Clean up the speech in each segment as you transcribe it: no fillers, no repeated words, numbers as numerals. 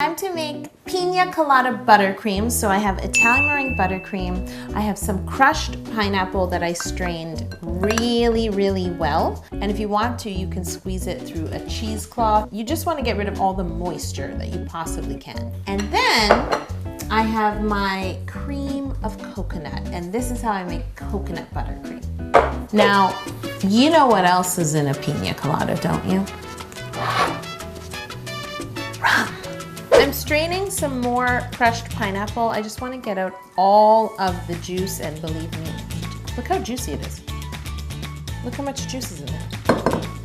Time to make Pina Colada buttercream. So I have Italian Meringue Buttercream. I have some crushed pineapple that I strained really well. And if you want to, you can squeeze it through a cheesecloth. You just want to get rid of all the moisture that you possibly can. And then I have my cream of coconut. And this is how I make coconut buttercream. Now, you know what else is in a Pina Colada, don't you? Rum. I'm straining some more crushed pineapple. I just want to get out all of the juice, and believe me, look how juicy it is. Look how much juice is in there.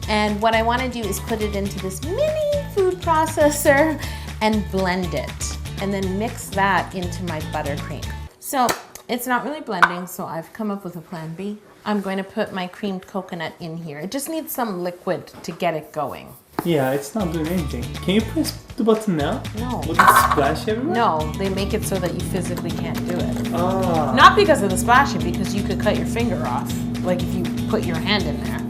And what I want to do is put it into this mini food processor and blend it, and then mix that into my buttercream. So it's not really blending, so I've come up with a plan B. I'm going to put my creamed coconut in here. It just needs some liquid to get it going. Yeah, it's not doing anything. Can you press the button now? No. Will it splash everywhere? No, they make it so that you physically can't do it. Ah. Not because of the splashing, because you could cut your finger off, like if you put your hand in there.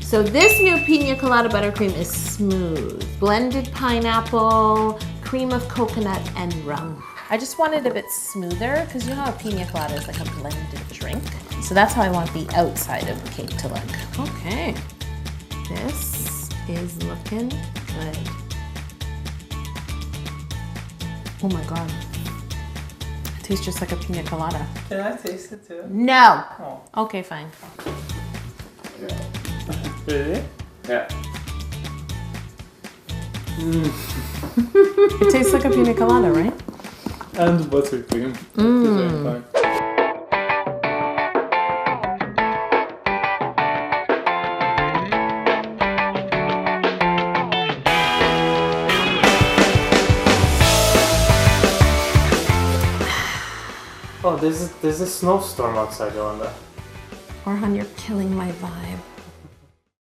So this new Pina Colada buttercream is smooth. Blended pineapple, cream of coconut, and rum. I just want it a bit smoother, because you know how a Pina Colada is like a blended drink. So that's how I want the outside of the cake to look. Okay, this is looking good. Oh my God. It tastes just like a Pina Colada. Can I taste it too? No. Oh. Okay, fine. Really? Yeah. It tastes like a Pina Colada, right? And buttercream. Mm. Oh, there's a snowstorm outside, I wonder. Ercan, you're killing my vibe.